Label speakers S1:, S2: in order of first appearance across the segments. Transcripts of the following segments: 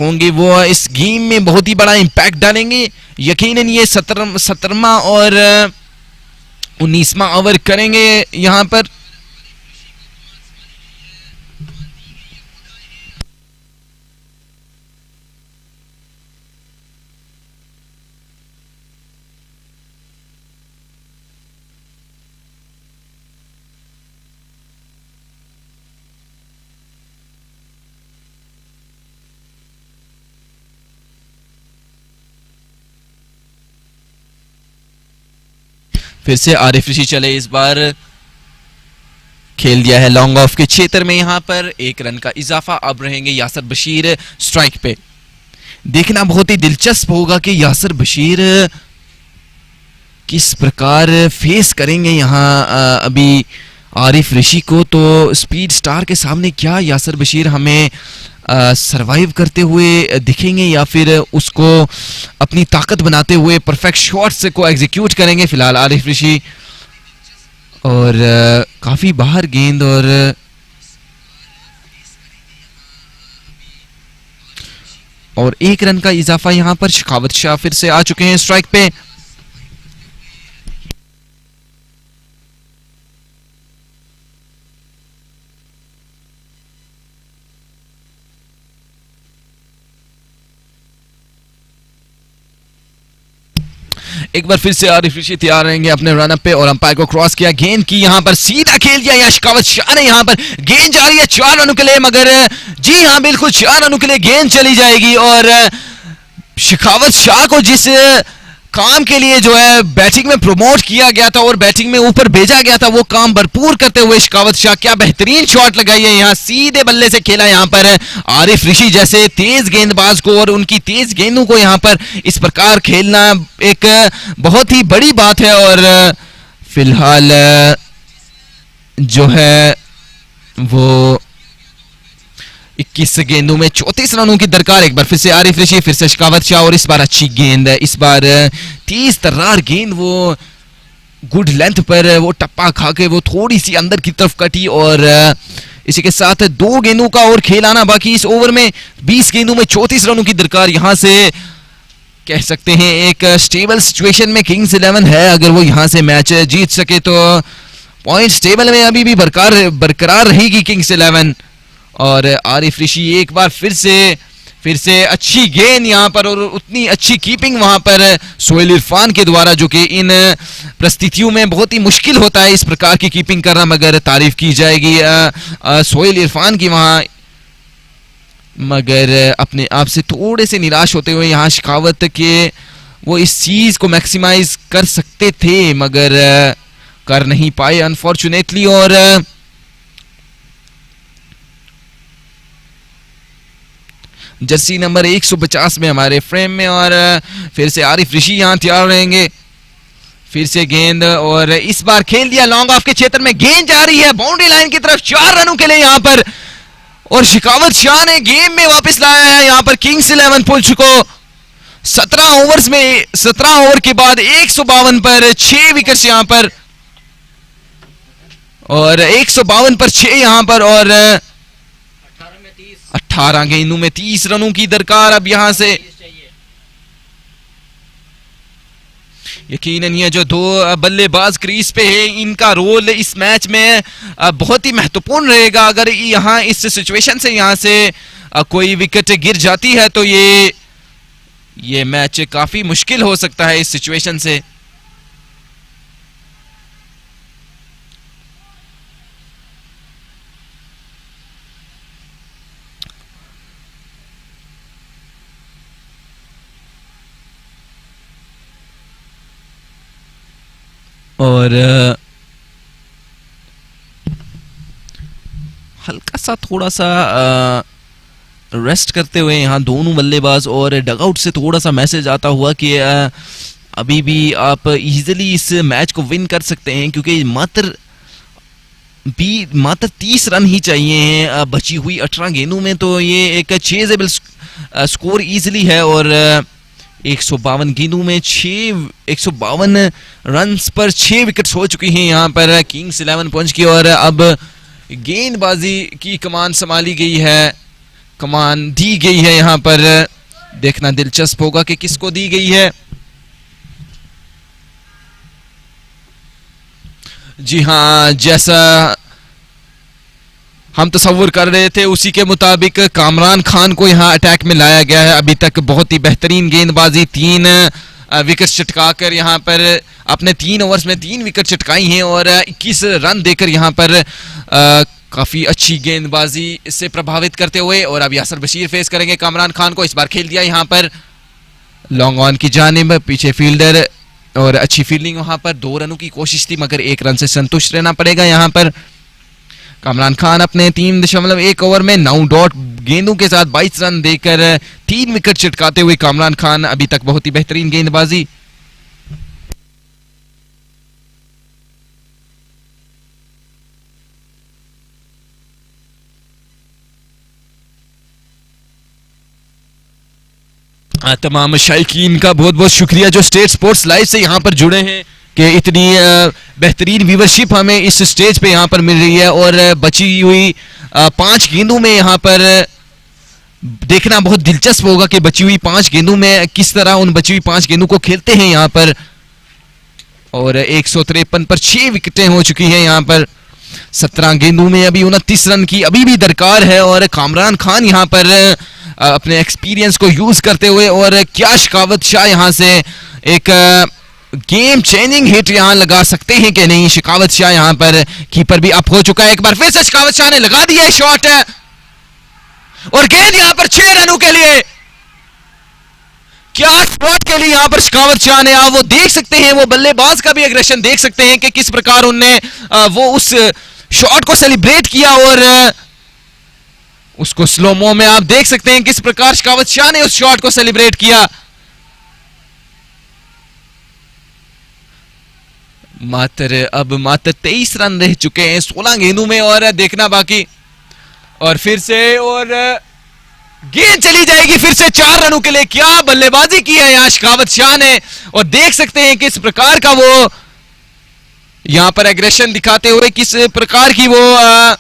S1: होंगे वो इस गेम में बहुत ही बड़ा इंपैक्ट डालेंगे। यकीनन ये 17वां और 19वां ओवर करेंगे यहां पर। फिर से आरिफ ऋषि चले, इस बार खेल दिया है लॉन्ग ऑफ के क्षेत्र में। यहां पर 1 रन का इजाफा। अब रहेंगे यासर बशीर स्ट्राइक पे। देखना बहुत ही दिलचस्प होगा कि यासर बशीर किस प्रकार फेस करेंगे यहां अभी आरिफ ऋषि को। तो स्पीड स्टार के सामने क्या यासर बशीर हमें सरवाइव करते हुए दिखेंगे या फिर उसको अपनी ताकत बनाते हुए परफेक्ट शॉट्स को एग्जीक्यूट करेंगे। फिलहाल आरिफ ऋषि और काफी बाहर गेंद और 1 रन का इजाफा यहां पर। शेखावत शाह फिर से आ चुके हैं स्ट्राइक पे। एक बार फिर से आरिफ ऋषि तैयार रहेंगे अपने रन अप पे और अंपायर को क्रॉस किया, गेंद की यहां पर सीधा खेल दिया या शेखावत शाह ने। यहां पर गेंद जा रही है 4 रनों के लिए, मगर जी हां बिल्कुल 4 रनों के लिए गेंद चली जाएगी। और शेखावत शाह को जिस काम के लिए जो है बैटिंग में प्रमोट किया गया था और बैटिंग में ऊपर भेजा गया था, वो काम भरपूर करते हुए शेखावत शाह क्या बेहतरीन शॉट लगाई है। यहां सीधे बल्ले से खेला यहां पर आरिफ ऋषि जैसे तेज गेंदबाज को, और उनकी तेज गेंदों को यहां पर इस प्रकार खेलना एक बहुत ही बड़ी बात है। और फिलहाल जो है वो 21 गेंदों में 34 रनों की दरकार। एक बार फिर से आरिफ ऋषि, फिर से शेखावत शाह, और इस बार अच्छी गेंद है। इस बार तेज तर्रार गेंद वो गुड लेंथ पर वो टप्पा खा के वो थोड़ी सी अंदर की तरफ कटी। और इसी के साथ 2 गेंदों का और खेल आना बाकी इस ओवर में। 20 गेंदों में 34 रनों की दरकार। यहां से कह सकते हैं एक स्टेबल सिचुएशन में किंग्स 11 है। अगर वो यहां से मैच जीत सके तो पॉइंट टेबल में अभी भी बरकरार रहेगी किंग्स 11। और आरिफ ऋषि एक बार फिर से अच्छी गेंद यहां पर, और उतनी अच्छी कीपिंग वहां पर सोहेल इरफान के द्वारा, जो कि इन परिस्थितियों में बहुत ही मुश्किल होता है इस प्रकार की कीपिंग करना, मगर तारीफ की जाएगी सोहेल इरफान की वहां। मगर अपने आप से थोड़े से निराश होते हुए यहां शेखावत के वो इस चीज को मैक्सिमाइज कर सकते थे, मगर कर नहीं पाए अनफॉर्चुनेटली। और जर्सी नंबर 150 में हमारे फ्रेम में, और फिर से आरिफ ऋषि यहां तैयार रहेंगे। फिर से गेंद, और इस बार खेल दिया लॉन्ग ऑफ के क्षेत्र में। गेंद जा रही है बाउंड्री लाइन की तरफ 4 रनों के लिए यहां पर, और शेखावत शाह ने गेम में वापस लाया है यहां पर किंग्स 11 पुंछ को। 17 ओवर के बाद 152 पर 6 विकेट्स यहां पर, और 152 पर 6 यहां पर, और 18 गेंदों में 30 रनों की दरकार। अब यहां से यकीनन ये जो 2 बल्लेबाज क्रीज पे है, इनका रोल इस मैच में बहुत ही महत्वपूर्ण रहेगा। अगर यहां इस सिचुएशन से यहां से कोई विकेट गिर जाती है तो ये मैच काफी मुश्किल हो सकता है इस सिचुएशन से। और हल्का सा थोड़ा सा रेस्ट करते हुए यहाँ दोनों बल्लेबाज, और डगआउट से थोड़ा सा मैसेज आता हुआ कि अभी भी आप इजीली इस मैच को विन कर सकते हैं, क्योंकि मात्र 30 रन ही चाहिए हैं बची हुई 18 गेंदों में। तो ये एक चेजेबल स्कोर इजीली है, और 152 गेंदों में 152 रन्स पर 6 विकेट्स हो चुकी हैं यहाँ पर किंग्स 11 पुंछ की। और अब गेंदबाजी की कमान संभाली गई है कमान दी गई है यहाँ पर, देखना दिलचस्प होगा कि किसको दी गई है। जी हाँ, जैसा हम तस्वुर कर रहे थे उसी के मुताबिक कामरान खान को यहाँ अटैक में लाया गया है। अभी तक बहुत ही बेहतरीन गेंदबाजी, 3 विकेट चटकाकर यहाँ पर अपने 3 ओवर्स में 3 विकेट चटकाई हैं और 21 रन देकर यहाँ पर काफी अच्छी गेंदबाजी से प्रभावित करते हुए। और अब यासर बशीर फेस करेंगे कामरान खान को। इस बार खेल दिया यहाँ पर लॉन्ग ऑन की जानिब, पीछे फील्डर और अच्छी फील्डिंग वहां पर। 2 रनों की कोशिश थी मगर 1 रन से संतुष्ट रहना पड़ेगा यहाँ पर। कामरान खान अपने 3.1 ओवर में 9 डॉट गेंदों के साथ 22 रन देकर 3 विकेट चटकाते हुए कामरान खान अभी तक बहुत ही बेहतरीन गेंदबाजी। तमाम शायकीन का बहुत बहुत शुक्रिया जो स्टेट स्पोर्ट्स लाइव से यहाँ पर जुड़े हैं कि इतनी बेहतरीन व्यूवरशिप हमें इस स्टेज पे यहाँ पर मिल रही है। और बची हुई 5 गेंदों में यहाँ पर देखना बहुत दिलचस्प होगा कि बची हुई 5 गेंदों में किस तरह उन बची हुई 5 गेंदों को खेलते हैं यहाँ पर। और 153 पर 6 विकेटें हो चुकी हैं यहाँ पर। 17 गेंदों में अभी 29 रन की अभी भी दरकार है और कामरान खान यहाँ पर अपने एक्सपीरियंस को यूज करते हुए और क्या शिकावत शाह यहाँ से एक गेम चेंजिंग हिट यहां लगा सकते हैं कि नहीं। शिकावत शाह यहां पर कीपर भी अप हो चुका है। एक बार फिर से शिकावत शाह ने लगा दिया शॉट और गेंद यहां पर 6 रनों के लिए। क्या शॉट के लिए यहां पर शिकावत शाह ने, आप वो देख सकते हैं, वो बल्लेबाज का भी एग्रेशन देख सकते हैं कि किस प्रकार उनने वो उस शॉट को सेलिब्रेट किया और उसको स्लोमो में आप देख सकते हैं किस प्रकार शिकावत शाह ने उस शॉट को सेलिब्रेट किया। अब मात्र 23 रन रह चुके हैं 16 गेंदों में और देखना बाकी। और फिर से और गेंद चली जाएगी फिर से 4 रनों के लिए। क्या बल्लेबाजी की है यहां शिकावत शाह ने और देख सकते हैं किस प्रकार का वो यहां पर एग्रेशन दिखाते हुए किस प्रकार की वो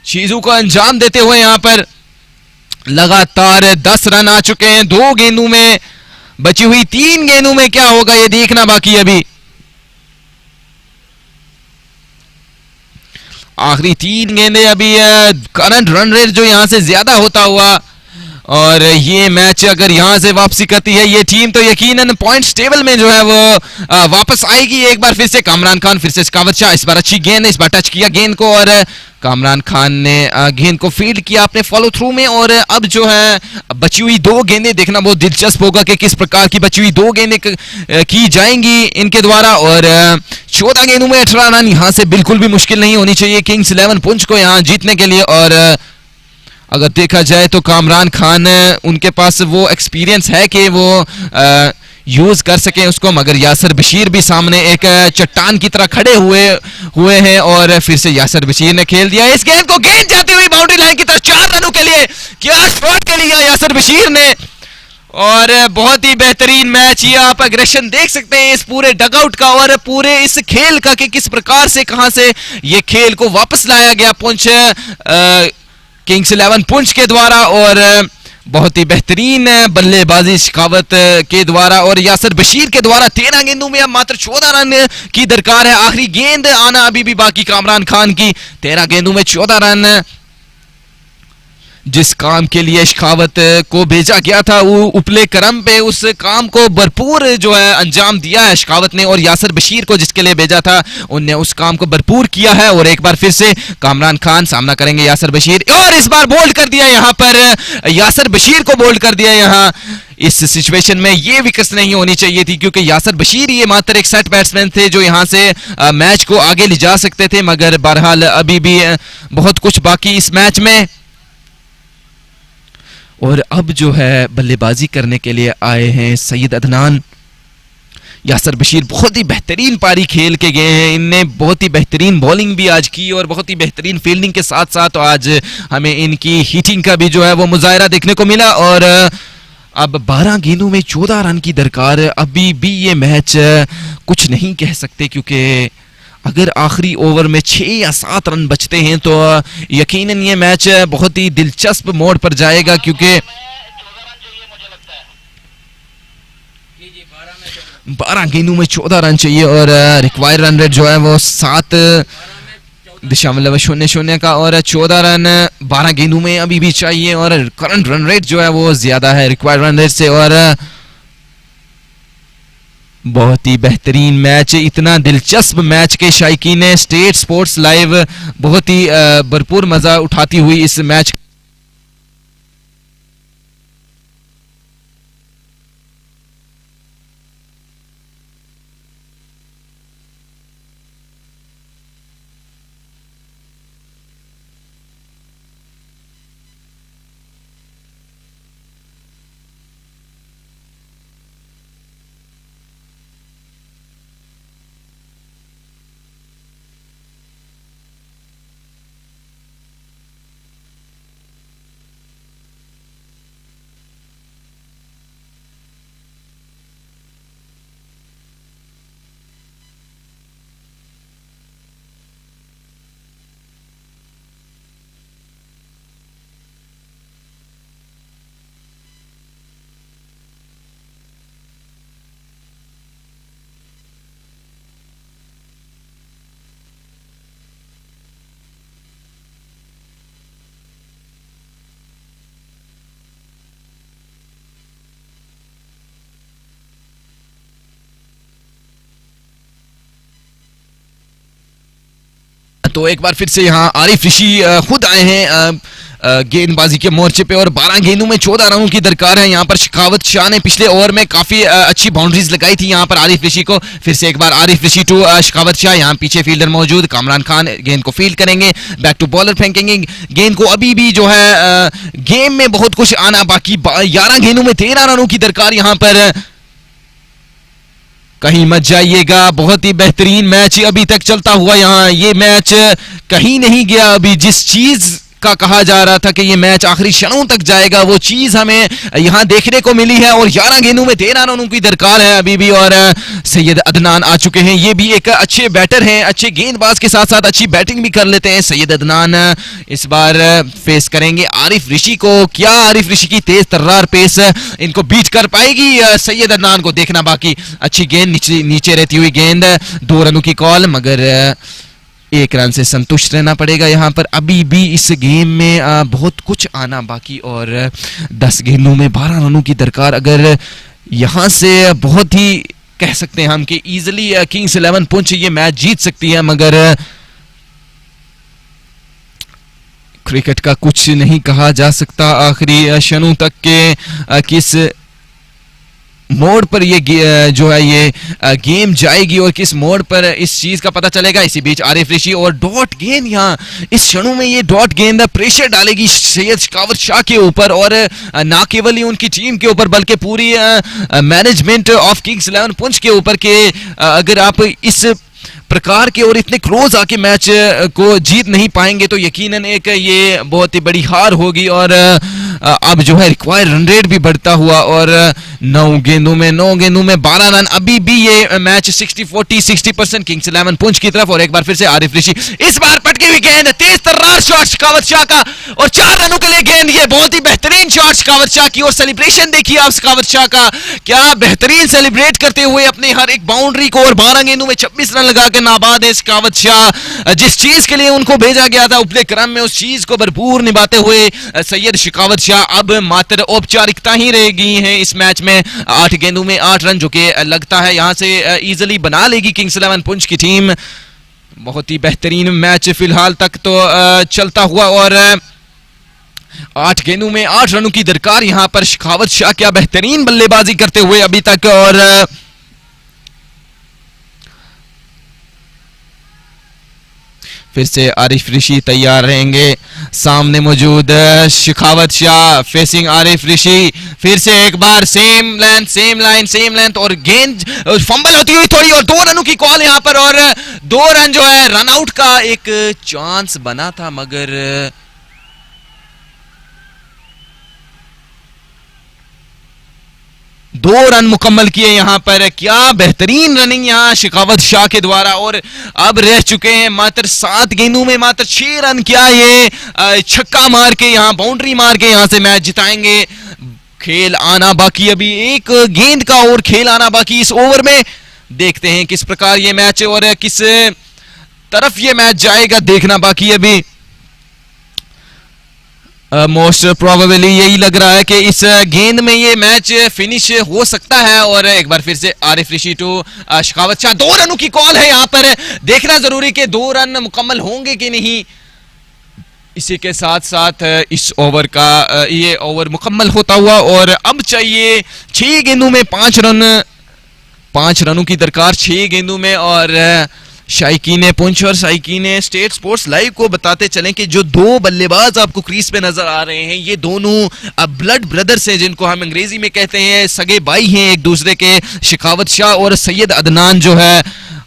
S1: चीजों को अंजाम देते हुए यहां पर लगातार 10 रन आ चुके हैं 2 गेंदों में। बची हुई 3 गेंदों में क्या होगा ये देखना बाकी। अभी आखिरी 3 गेंदें, अभी करंट रन रेट जो यहां से ज्यादा होता हुआ और ये मैच अगर यहां से वापसी करती है ये टीम तो यकीनन पॉइंट्स टेबल में जो है वो वापस आएगी। एक बार फिर से कामरान खान, फिर से शिकावत शाह। इस बार अच्छी गेंद, इस बार टच किया गेंद को और कामरान खान ने गेंद को फील्ड किया अपने फॉलो थ्रू में। और अब जो है बची हुई 2 गेंदें देखना बहुत दिलचस्प होगा कि किस प्रकार की बची हुई 2 गेंदें की जाएंगी इनके द्वारा। और 14 गेंदों में 18 रन यहां से बिल्कुल भी मुश्किल नहीं होनी चाहिए किंग्स 11 पुंछ को यहां जीतने के लिए। और अगर देखा जाए तो कामरान खान उनके पास वो एक्सपीरियंस है कि वो यूज कर सके उसको, मगर यासर बशीर भी सामने एक चट्टान की तरह खड़े हुए हैं। और फिर से यासर बशीर ने खेल दिया इस गेंद को, गेंद जाती हुई बाउंड्री लाइन की तरफ 4 रनों के लिए। क्या शॉट के लिए यासर बशीर ने और बहुत ही बेहतरीन मैच। ये आप एग्रेशन देख सकते हैं इस पूरे डगआउट का और पूरे इस खेल का कि किस प्रकार से कहां से ये खेल को वापस लाया गया पुंछ किंग्स 11 पुंछ के द्वारा। और बहुत ही बेहतरीन बल्लेबाजी शिकावत के द्वारा और यासर बशीर के द्वारा। 13 गेंदों में अब मात्र 14 रन की दरकार है। आखिरी गेंद आना अभी भी बाकी कामरान खान की। 13 गेंदों में 14 रन। जिस काम के लिए शिकावत को भेजा गया था वो उपले करम पे उस काम को भरपूर जो है अंजाम दिया है शिकावत ने। और यासर बशीर को जिसके लिए भेजा था उनने उस काम को भरपूर किया है। और एक बार फिर से कामरान खान सामना करेंगे यासर बशीर और इस बार बोल्ड कर दिया यहां पर यासर बशीर को बोल्ड कर दिया। यहां इस सिचुएशन में ये विकेट नहीं होनी चाहिए थी क्योंकि यासर बशीर ये मात्र एक सेट बैट्समैन थे जो यहां से मैच को आगे ले जा सकते थे। मगर बहरहाल अभी भी बहुत कुछ बाकी इस मैच में। और अब जो है बल्लेबाजी करने के लिए आए हैं सईद अदनान। यासर बशीर बहुत ही बेहतरीन पारी खेल के गए हैं। इनने बहुत ही बेहतरीन बॉलिंग भी आज की और बहुत ही बेहतरीन फील्डिंग के साथ साथ आज हमें इनकी हिटिंग का भी जो है वो मुजाहरा देखने को मिला। और अब 12 गेंदों में 14 रन की दरकार। अभी भी ये मैच कुछ नहीं कह सकते क्योंकि अगर आखिरी ओवर में 6 या 7 रन बचते हैं तो यकीनन ये मैच बहुत ही दिलचस्प मोड़ पर जाएगा, क्योंकि 12 गेंदों में 14 रन चाहिए और रिक्वायर्ड रन रेट जो है वो 7.00 का और 14 रन 12 गेंदों में अभी भी चाहिए और करंट रन रेट जो है वो ज्यादा है रिक्वायर्ड रन रेट से। और बहुत ही बेहतरीन मैच, इतना दिलचस्प मैच के शायकीन स्टेट स्पोर्ट्स लाइव बहुत ही भरपूर मजा उठाती हुई इस मैच। तो एक बार फिर से यहाँ आरिफ ऋषि खुद आए हैं गेंदबाजी के मोर्चे पे और 12 गेंदों में 14 रनों की दरकार है। यहाँ पर शेखावत शाह ने पिछले ओवर में काफी अच्छी बाउंड्रीज लगाई थी यहाँ पर आरिफ ऋषि को। फिर से एक बार आरिफ ऋषि टू शेखावत शाह, यहाँ पीछे फील्डर मौजूद कामरान खान गेंद को फील्ड करेंगे, बैक टू बॉलर फेंकेंगे गेंद को। अभी भी जो है गेम में बहुत कुछ आना बाकी, 11 गेंदों में 13 रनों की दरकार यहाँ पर। कहीं मत जाइएगा, बहुत ही बेहतरीन मैच अभी तक चलता हुआ यहाँ, ये मैच कहीं नहीं गया। अभी जिस चीज का कहा जा रहा था कि ये मैच आखिरी क्षणों तक जाएगा, वो चीज हमें यहां देखने को मिली है। और 11 गेंदों में 13 रनों की दरकार है अभी भी। और सैयद अदनान आ चुके हैं, ये भी एक अच्छे बैटर हैं, अच्छे गेंदबाज के साथ साथ अच्छी बैटिंग भी कर लेते हैं। सैयद अदनान इस बार फेस करेंगे आरिफ ऋषि को। क्या आरिफ ऋषि की तेज तर्रार पेस इनको बीट कर पाएगी? सैयद अदनान को देखना बाकी। अच्छी गेंद, नीचे रहती हुई गेंद, 2 रनों की कॉल, मगर 1 रन से संतुष्ट रहना पड़ेगा यहाँ पर। अभी भी इस गेम में बहुत कुछ आना बाकी और 10 गेंदों में 12 रनों की दरकार। अगर यहाँ से बहुत ही कह सकते हैं हम कि इजीली किंग्स 11 पुंछ ये मैच जीत सकती है, मगर क्रिकेट का कुछ नहीं कहा जा सकता आखिरी क्षणों तक के किस मोड़ पर ये जो है ये गेम जाएगी और किस मोड़ पर इस चीज का पता चलेगा। इसी बीच आरिफ ऋषि और डॉट गेंद, यहाँ इस क्षणों में ये डॉट गेंद प्रेशर डालेगी सैयद शेखावत शाह के ऊपर और ना केवल ही उनकी टीम के ऊपर बल्कि पूरी मैनेजमेंट ऑफ किंग्स 11 पुंछ के ऊपर के अगर आप इस प्रकार के और इतने क्लोज आके मैच को जीत नहीं पाएंगे तो यकीनन एक ये बहुत ही बड़ी हार होगी। और अब जो है रिक्वायर्ड रन रेट भी बढ़ता हुआ और 9 गेंदों में 12 रन। अभी भी ये मैच 60% किंग्स 11 पुंछ की तरफ। और एक बार फिर से आरिफ ऋषि, इस बार पटकी हुई गेंद, तेज तर्रार शॉट शेखावत शाह का और 4 रनों के लिए गेंद। ये बहुत ही बेहतरीन शॉट शेखावत शाह की और सेलिब्रेशन देखिए आप शेखावत शाह का, क्या बेहतरीन सेलिब्रेट करते हुए अपने हर एक बाउंड्री को। और 12 गेंदों में 26 रन लगा के नाबाद है शेखावत शाह। जिस चीज के लिए उनको भेजा गया था उपले क्रम में उस चीज को भरपूर निभाते हुए सैयद शेखावत शाह अब मात्र औपचारिकता ही रह गई है इस मैच में। 8 गेंदों में 8 रन जो कि लगता है यहां से इजीली बना लेगी किंग्स 11 पुंछ की टीम। बहुत ही बेहतरीन मैच फिलहाल तक तो चलता हुआ और 8 गेंदों में 8 रनों की दरकार यहां पर। शेखावत शाह क्या बेहतरीन बल्लेबाजी करते हुए अभी तक। और फिर से आरिफ ऋषि तैयार रहेंगे, सामने मौजूद शेखावत शाह फेसिंग आरिफ ऋषि। फिर से एक बार सेम लेंथ और गेंद फंबल होती हुई थोड़ी और 2 रनों की कॉल यहां पर। और 2 रन जो है रन आउट का एक चांस बना था, मगर 2 रन मुकम्मल किए यहाँ पर। क्या बेहतरीन रनिंग यहाँ शिखावत शाह के द्वारा। और अब रह चुके हैं मात्र 7 गेंदों में मात्र 6 रन। क्या ये छक्का मार के यहाँ बाउंड्री मार के यहाँ से मैच जिताएंगे? खेल आना बाकी, अभी एक गेंद का और खेल आना बाकी इस ओवर में। देखते हैं किस प्रकार ये मैच और किस तरफ ये मैच जाएगा, देखना बाकी अभी। मोस्ट प्रोबेबली यही लग रहा है कि इस गेंद में ये मैच फिनिश हो सकता है। और एक बार फिर से आरिफ ऋषि टू शिखावत शाह, 2 रनों की कॉल है यहाँ पर। देखना जरूरी कि 2 रन मुकम्मल होंगे कि नहीं। इसी के साथ साथ इस ओवर का ये ओवर मुकम्मल होता हुआ और अब चाहिए 6 गेंदों में 5 रन। 5 रनों की दरकार 6 गेंदों में। और शाइकीने पुंछ और शाइकीने स्टेट स्पोर्ट्स लाइव को बताते चलें कि जो 2 बल्लेबाज आपको क्रीज पे नजर आ रहे हैं, ये दोनों ब्लड ब्रदर्स हैं, जिनको हम अंग्रेजी में कहते हैं सगे भाई हैं एक दूसरे के, शिखावत शाह और सैयद अदनान जो है।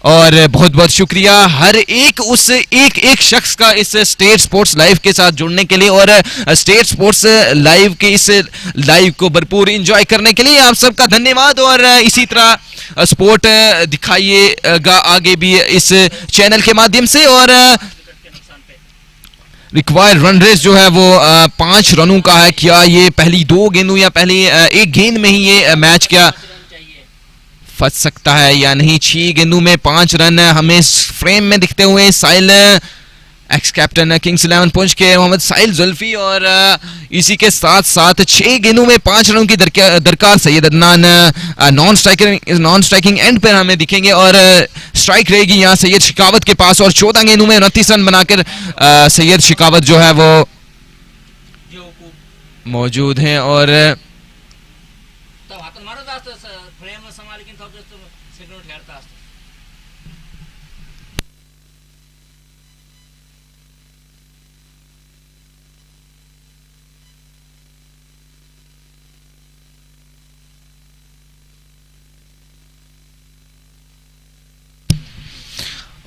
S1: और बहुत बहुत शुक्रिया हर एक उस एक शख्स का इस स्टेट स्पोर्ट्स लाइव के साथ जुड़ने के लिए और स्टेट स्पोर्ट्स लाइव के इस लाइव को भरपूर एंजॉय करने के लिए आप सबका धन्यवाद। और इसी तरह स्पोर्ट दिखाइएगा आगे भी इस चैनल के माध्यम से। और रिक्वायर्ड रन रेस जो है वो 5 रनों का है। क्या ये पहली 2 गेंदों या पहली एक गेंद में ही ये मैच क्या फंस सकता है या नहीं? 6 गेंदों में 5 रन हमें फ्रेम में दिखते हुए साहिल, एक्स कैप्टन किंग्स 11 पुंछ के मोहम्मद साहिल जुल्फी। और इसी के साथ साथ 6 गेंदों में 5 रनों की दरकार Syed Adnan non striking and पर हमें दिखेंगे। और स्ट्राइक रहेगी यहाँ सैयद शिखावत के पास। और 14 गेंदों में 29 रन बनाकर सैयद शिखावत जो है वो मौजूद हैं। और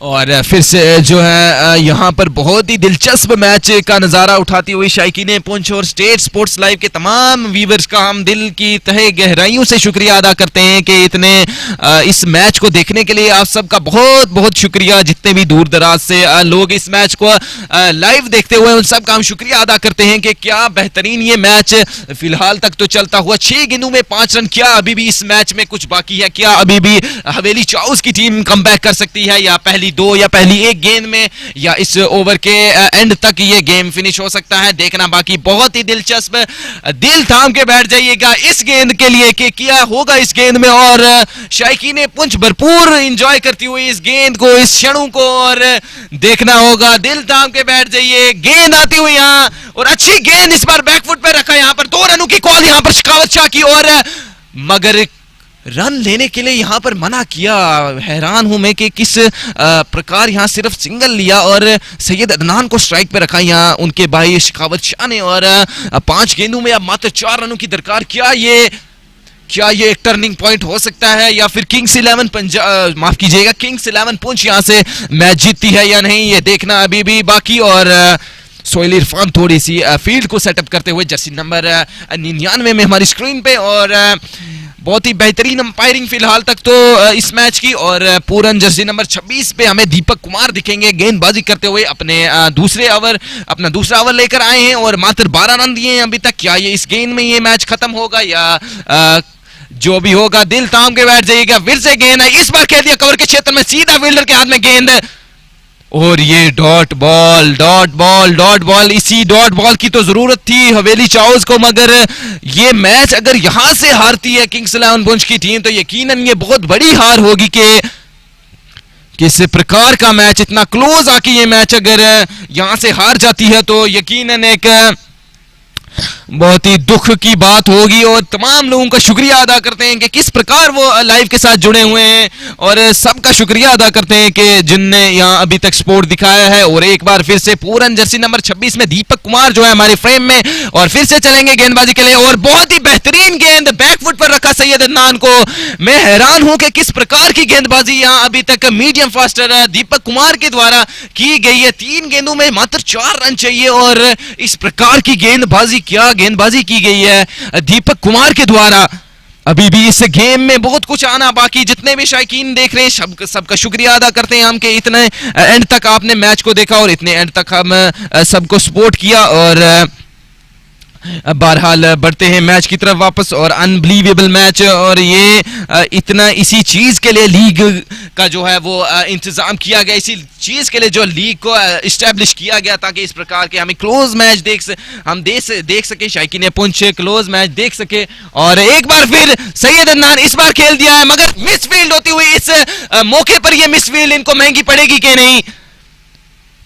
S1: और फिर से जो है यहाँ पर बहुत ही दिलचस्प मैच का नज़ारा उठाती हुई शाइकीने पुंछ और स्टेट स्पोर्ट्स लाइव के तमाम व्यूवर्स का हम दिल की तहे गहराइयों से शुक्रिया अदा करते हैं कि इतने इस मैच को देखने के लिए आप सबका बहुत बहुत शुक्रिया। जितने भी दूर दराज से लोग इस मैच को लाइव देखते हुए उन सब का हम शुक्रिया अदा करते हैं कि क्या बेहतरीन ये मैच फिलहाल तक तो चलता हुआ। 6 गेंदों में 5 रन। क्या अभी भी इस मैच में कुछ बाकी है? क्या अभी भी हवेली चाउस की टीम कमबैक कर सकती है, या पहली 2 या पहली 1 गेंद में या इस ओवर के एंड तक ये गेम फिनिश हो सकता है? देखना बाकी। बहुत ही दिलचस्प, दिल थाम के बैठ जाइएगा इस गेंद के लिए कि क्या होगा इस गेंद में। और शाइकीने पुंछ भरपूर एंजॉय करती हुई इस गेंद को, इस क्षणों को, और देखना होगा। दिल थाम के बैठ जाइए। गेंद आती हुई यहाँ और अच्छी गेंद इस बार बैकफुट पे रखा। यहाँ पर 2 रनों की कॉल यहाँ पर शिखावत शाह की। और मगर रन लेने के लिए यहां पर मना किया। हैरान हूं मैं कि किस प्रकार यहां सिर्फ सिंगल लिया और सैयद अदनान को स्ट्राइक पे रखा यहां उनके भाई शिखावत शाह ने। और 5 गेंदों में अब मात्र 4 रनों की दरकार। क्या ये एक टर्निंग पॉइंट हो सकता है, या फिर किंग्स 11 पंजाब, माफ कीजिएगा, किंग्स 11 पुंछ यहां से मैच जीतती है या नहीं, ये देखना अभी भी बाकी। और सोहेल इरफान थोड़ी सी फील्ड को सेटअप करते हुए जर्सी नंबर 99 में हमारी स्क्रीन पे। और बहुत ही बेहतरीन अंपायरिंग फिलहाल तक तो इस मैच की। और पूरन जर्सी नंबर 26 पे हमें दीपक कुमार दिखेंगे गेंदबाजी करते हुए। अपना दूसरा ओवर लेकर आए हैं और मात्र 12 रन दिए हैं अभी तक। क्या ये इस गेंद में ये मैच खत्म होगा या जो भी होगा? दिल थाम के बैठ जाइएगा। फिर से गेंद है, इस बार कह दिया कवर के क्षेत्र में, सीधा फील्डर के हाथ में गेंद। और ये डॉट बॉल। इसी डॉट बॉल की तो जरूरत थी हवेली चाउस को। मगर ये मैच अगर यहां से हारती है किंग्स 11 पुंछ की टीम तो यकीनन ये बहुत बड़ी हार होगी कि किस प्रकार का मैच, इतना क्लोज आके ये मैच अगर यहां से हार जाती है तो यकीनन एक बहुत ही दुख की बात होगी। और तमाम लोगों का शुक्रिया अदा करते हैं कि किस प्रकार वो लाइव के साथ जुड़े हुए हैं। और सबका शुक्रिया अदा करते हैं कि जिनने यहाँ अभी तक सपोर्ट दिखाया है। और एक बार फिर से पूरन जर्सी नंबर 26 में दीपक कुमार जो है हमारे फ्रेम में। और फिर से चलेंगे गेंदबाजी के लिए। और बहुत ही बेहतरीन गेंद बैकफुट पर रखा सैयद अदनान को। मैं हैरान हूं कि किस प्रकार की गेंदबाजी यहाँ अभी तक मीडियम फास्टर दीपक कुमार के द्वारा की गई है। 3 गेंदों में मात्र 4 रन चाहिए। और इस प्रकार की गेंदबाजी, क्या गेंदबाजी की गई है दीपक कुमार के द्वारा। अभी भी इस गेम में बहुत कुछ आना बाकी। जितने भी शायकीन देख रहे हैं सबका शुक्रिया अदा करते हैं हम कि इतने एंड तक आपने मैच को देखा और इतने एंड तक हम सबको सपोर्ट किया। और बहरहाल बढ़ते हैं मैच की तरफ वापस। और अनबिलीवेबल मैच, और ये इतना इसी चीज के लिए लीग का जो है वो इंतजाम किया गया, इसी चीज के लिए जो लीग को इस्टेब्लिश किया गया ताकि इस प्रकार के हमें क्लोज मैच देख सके, शायकीन पुंछ क्लोज मैच देख सके। और एक बार फिर सैयद अदनान इस बार खेल दिया है, मगर मिसफील्ड होती हुई इस मौके पर, ये मिसफील्ड इनको महंगी पड़ेगी कि नहीं,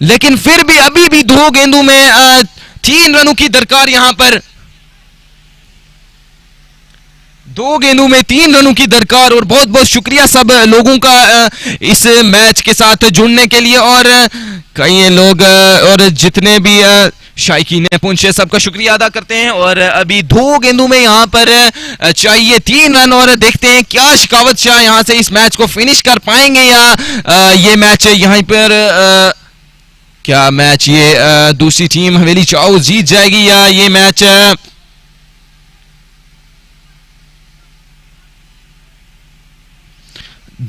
S1: लेकिन फिर भी अभी भी 2 गेंदों में 3 रनों की दरकार। यहां पर 2 गेंदों में 3 रनों की दरकार। और बहुत बहुत शुक्रिया सब लोगों का इस मैच के साथ जुड़ने के लिए। और कई लोग और जितने भी शायकीन पुंछ सबका शुक्रिया अदा करते हैं। और अभी 2 गेंदों में यहां पर चाहिए 3 रन। और देखते हैं क्या शिकावत शाह यहां से इस मैच को फिनिश कर पाएंगे या ये मैच यहां पर क्या मैच ये दूसरी टीम हवेली चाओ जीत जाएगी या ये मैच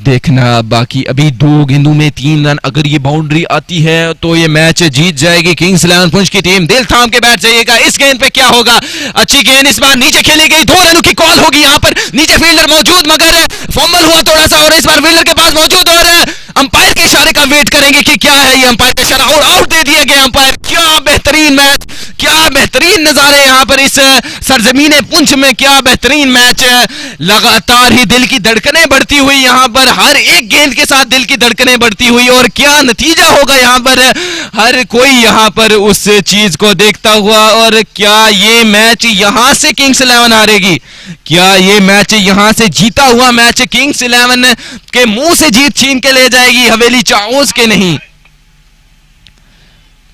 S1: देखना बाकी। अभी 2 गेंदों में 3 रन, अगर ये बाउंड्री आती है तो ये मैच जीत जाएगी किंग्स 11 पुंछ की टीम। दिल थाम के बैठ जाइएगा, इस गेंद पे क्या होगा। अच्छी गेंद इस बार नीचे खेली गई, 2 रनों की कॉल होगी। यहां पर नीचे फील्डर मौजूद, मगर फंबल हुआ थोड़ा सा, और इस बार फील्डर के पास मौजूद, और अंपायर के इशारे का वेट करेंगे कि क्या है ये अंपायर का इशारा, और आउट दे दिया गया अंपायर। क्या बेहतरीन मैच, क्या बेहतरीन नजारे यहां पर इस सरजमीन पुंछ में, क्या बेहतरीन मैच। लगातार ही दिल की धड़कनें बढ़ती हुई यहां पर, हर एक गेंद के साथ दिल की धड़कनें बढ़ती हुई। और क्या नतीजा होगा यहां पर, हर कोई यहां पर उस चीज को देखता हुआ। और क्या ये मैच यहां से किंग्स 11 हारेगी, क्या ये मैच यहां से जीता हुआ मैच किंग्स 11 के मुंह से जीत छीन के ले जाएगी हवेली चाओस के नहीं।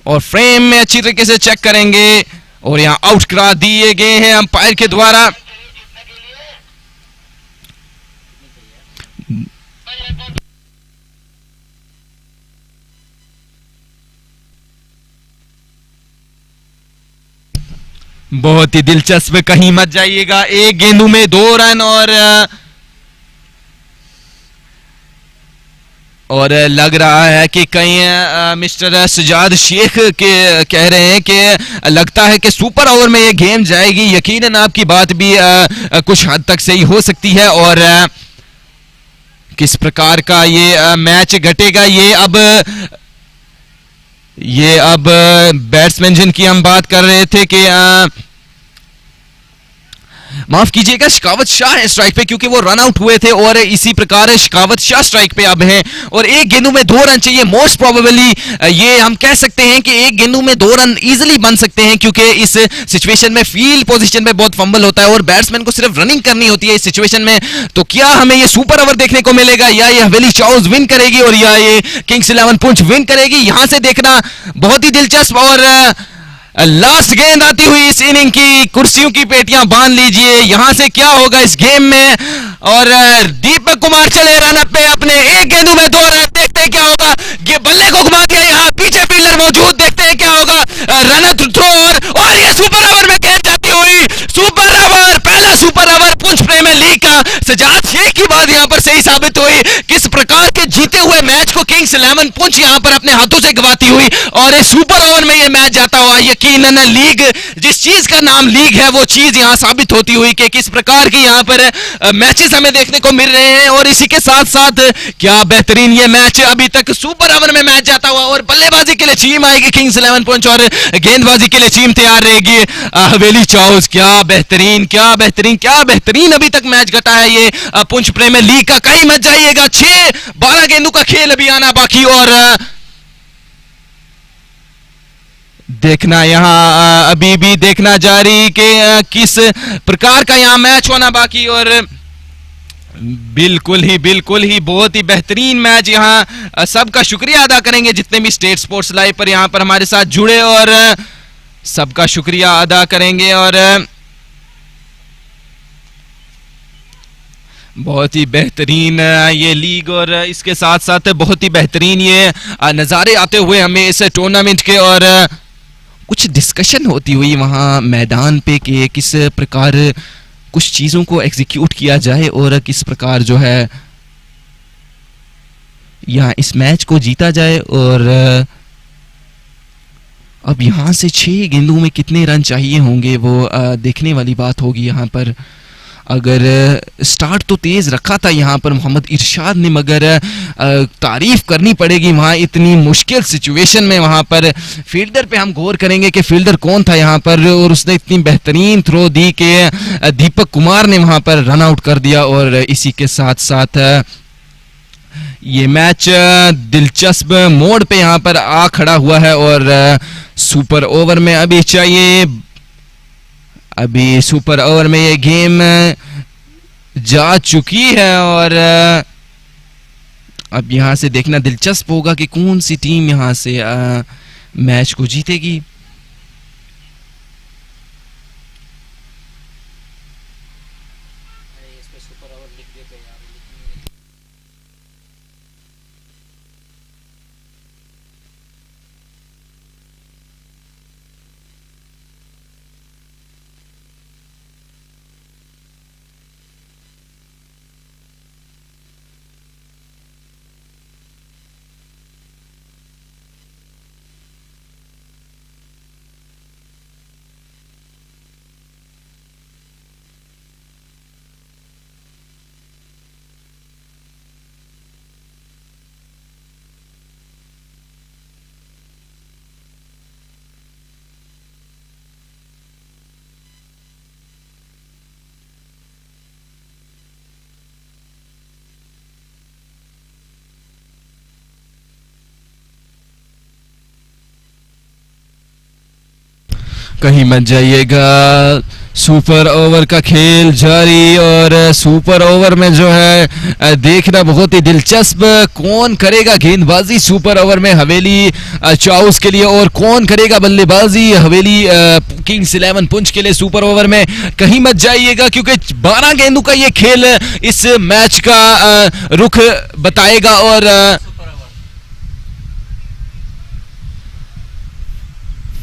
S1: और फ्रेम में अच्छी तरीके से चेक करेंगे, और यहां आउट करा दिए गए हैं अंपायर के द्वारा। बहुत ही दिलचस्प, कहीं मत जाइएगा। 1 गेंदों में 2 रन। और लग रहा है कि कहीं मिस्टर सजाद शेख के कह रहे हैं कि लगता है कि सुपर ओवर में ये गेम जाएगी। यकीनन आपकी बात भी कुछ हद तक सही हो सकती है। और किस प्रकार का ये मैच घटेगा, ये अब बैट्समैन जिनकी हम बात कर रहे थे कि माफ कीजिएगा शिकावत शाह है स्ट्राइक पे, क्योंकि वो रन आउट हुए थे। और इसी प्रकार शिकावत शाह स्ट्राइक पे अब हैं, और 1 गेंदों में 2 रन चाहिए। मोस्ट प्रोबेबली ये हम कह सकते हैं कि 1 गेंदों में 2 रन इजीली बन सकते हैं, क्योंकि इस सिचुएशन में फील्ड पोजीशन में बहुत फंबल होता है और बैट्समैन को सिर्फ रनिंग करनी होती है इस सिचुएशन में। तो क्या हमें ये सुपर ओवर देखने को मिलेगा, या ये हवेली चाओस विन करेगी और या ये किंग्स 11 पुंछ विन करेगी, यहां से देखना बहुत ही दिलचस्प। और लास्ट गेंद आती हुई इस इनिंग की, कुर्सियों की पेटियां बांध लीजिए, यहां से क्या होगा इस गेम में। और दीपक कुमार चले रन अप पे अपने, 1 गेंदों में 2 रन, देखते हैं क्या होगा। ये बल्ले को घुमा दिया, यहाँ पीछे फील्डर मौजूद, देखते हैं क्या होगा। रन थ्रो, और ये सुपर ओवर में गेंद जाती हुई, सुपर ओवर, पहला super over Poonch premier league का। सजाद शेख की बात यहां पर सही साबित हुई, किस प्रकार के जीते हुए मैच को किंग्स 11 पुंछ यहां पर अपने हाथों से गवाती हुई, और इस सुपर ओवर में ये मैच जाता हुआ। यकीनन लीग, जिस चीज का नाम लीग है, वो चीज यहां साबित होती हुई कि किस प्रकार की यहां पर मैचेस हमें देखने को मिल रहे हैं। और इसी के साथ साथ क्या बेहतरीन ये मैच, अभी तक सुपर ओवर में मैच जाता हुआ। और बल्लेबाजी के लिए टीम आएगी किंग्स 11 पुंछ, और गेंदबाजी के लिए टीम तैयार रहेगी हवेली चाओस। क्या बेहतरीन, क्या बेहतरीन, क्या बेहतरीन अभी तक मैच घटा है ये पुंछ प्रीमियर लीग का। कहीं मत जाइएगा, 6-12 गेंदों का खेल अभी आना बाकी। और देखना यहां अभी भी देखना जारी कि किस प्रकार का यहां मैच होना बाकी। और बिल्कुल ही बहुत ही बेहतरीन मैच। यहां सबका शुक्रिया अदा करेंगे जितने भी स्टेट स्पोर्ट्स लाइव पर यहां पर हमारे साथ जुड़े, और सबका शुक्रिया अदा करेंगे। और बहुत ही बेहतरीन ये लीग, और इसके साथ साथ बहुत ही बेहतरीन ये नज़ारे आते हुए हमें इस टूर्नामेंट के। और कुछ डिस्कशन होती हुई वहां मैदान पे कि किस प्रकार कुछ चीज़ों को एग्जीक्यूट किया जाए और किस प्रकार जो है यहाँ इस मैच को जीता जाए। और अब यहाँ से 6 गेंदों में कितने रन चाहिए होंगे वो देखने वाली बात होगी यहाँ पर। अगर स्टार्ट तो तेज रखा था यहाँ पर मोहम्मद इरशाद ने, मगर तारीफ करनी पड़ेगी वहाँ इतनी मुश्किल सिचुएशन में वहाँ पर फील्डर पे हम गौर करेंगे कि फील्डर कौन था यहाँ पर, और उसने इतनी बेहतरीन थ्रो दी कि दीपक कुमार ने वहाँ पर रन आउट कर दिया। और इसी के साथ साथ ये मैच दिलचस्प मोड़ पे यहाँ पर आ खड़ा हुआ है। और सुपर ओवर में अभी सुपर ओवर में ये गेम जा चुकी है। और अब यहाँ से देखना दिलचस्प होगा कि कौन सी टीम यहाँ से मैच को जीतेगी। कहीं मत जाइएगा, सुपर ओवर का खेल जारी। और सुपर ओवर में जो है देखना बहुत ही दिलचस्प, कौन करेगा गेंदबाजी सुपर ओवर में हवेली चाउस के लिए, और कौन करेगा बल्लेबाजी हवेली किंग्स 11 पुंछ के लिए सुपर ओवर में। कहीं मत जाइएगा क्योंकि 12 गेंदों का ये खेल इस मैच का रुख बताएगा। और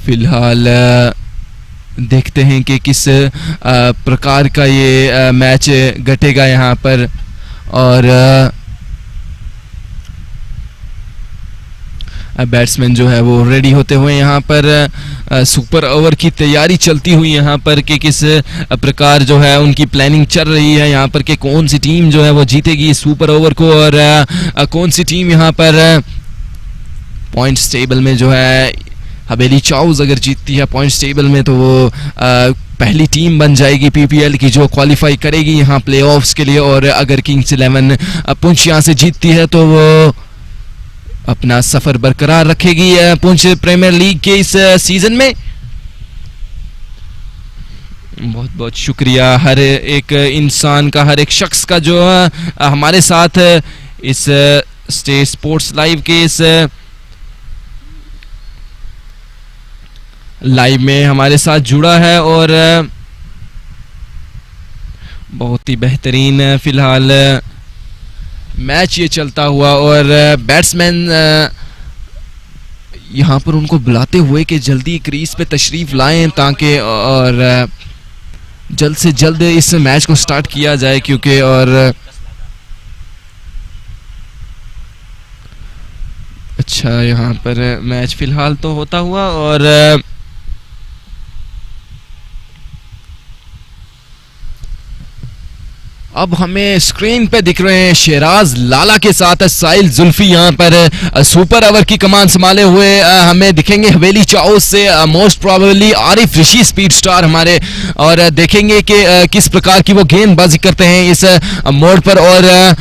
S1: फिलहाल देखते हैं कि किस प्रकार का ये मैच घटेगा यहाँ पर। और बैट्समैन जो है वो रेडी होते हुए यहाँ पर सुपर ओवर की तैयारी चलती हुई यहाँ पर कि किस प्रकार जो है उनकी प्लानिंग चल रही है यहाँ पर कि कौन सी टीम जो है वो जीतेगी सुपर ओवर को, और कौन सी टीम यहाँ पर पॉइंट्स टेबल में जो है हवेली चाउस अगर जीतती है पॉइंट्स टेबल में तो वो पहली टीम बन जाएगी पीपीएल की जो क्वालिफाई करेगी यहाँ प्लेऑफ्स के लिए। और अगर किंग्स 11 पुंछ यहाँ से जीतती है तो वो अपना सफर बरकरार रखेगी पुंछ प्रीमियर लीग के इस सीजन में। बहुत बहुत शुक्रिया हर एक इंसान का, हर एक शख्स का जो हमारे साथ इस स्टेट स्पोर्ट्स लाइव के इस लाइव में हमारे साथ जुड़ा है। और बहुत ही बेहतरीन फिलहाल मैच ये चलता हुआ, और बैट्समैन यहाँ पर उनको बुलाते हुए कि जल्दी क्रीज पे तशरीफ लाएं ताकि और जल्द से जल्द इस मैच को स्टार्ट किया जाए। क्योंकि और अच्छा यहाँ पर मैच फिलहाल तो होता हुआ, और अब हमें स्क्रीन पे दिख रहे हैं शेराज लाला के साथ साहिल जुल्फी यहाँ पर सुपर ओवर की कमान संभाले हुए हमें दिखेंगे हवेली चाउस से मोस्ट प्रोबेबली आरिफ ऋषि स्पीड स्टार हमारे, और देखेंगे कि किस प्रकार की वो गेंदबाजी करते हैं इस मोड़ पर। और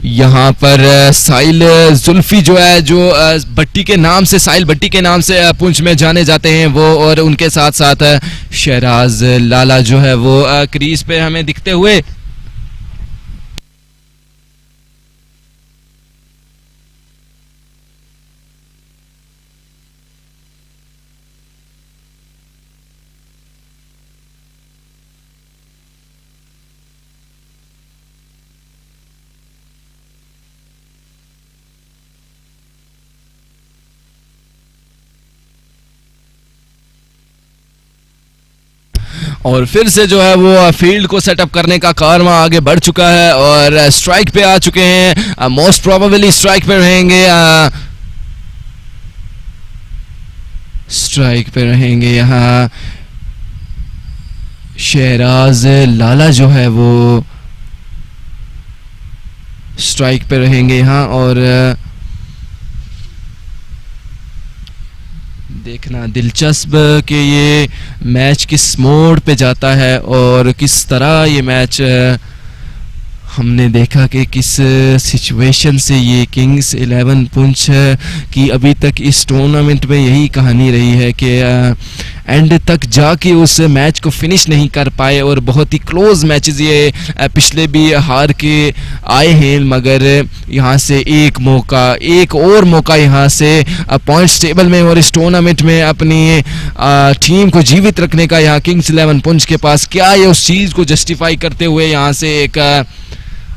S1: यहाँ पर साहिल जुल्फी जो है जो भट्टी के नाम से, साहिल भट्टी के नाम से पुंछ में जाने जाते हैं वो, और उनके साथ साथ शेराज लाला जो है वो क्रीज पे हमें दिखते हुए। और फिर से जो है वो फील्ड को सेटअप करने का कारवां आगे बढ़ चुका है और स्ट्राइक पे आ चुके हैं। मोस्ट प्रोबेबली स्ट्राइक पे रहेंगे, स्ट्राइक पे रहेंगे यहाँ शहराज लाला जो है वो स्ट्राइक पे रहेंगे यहाँ। और देखना दिलचस्प कि ये मैच किस मोड़ पे जाता है और किस तरह ये मैच हमने देखा कि किस सिचुएशन से ये किंग्स 11 पुंछ की अभी तक इस टूर्नामेंट में यही कहानी रही है कि एंड तक जाके उस मैच को फिनिश नहीं कर पाए और बहुत ही क्लोज मैचेस ये पिछले भी हार के आए हैं, मगर यहाँ से एक और मौका यहाँ से पॉइंट्स टेबल में और इस टूर्नामेंट में अपनी टीम को जीवित रखने का यहाँ किंग्स 11 पुंछ के पास क्या है उस चीज़ को जस्टिफाई करते हुए यहाँ से एक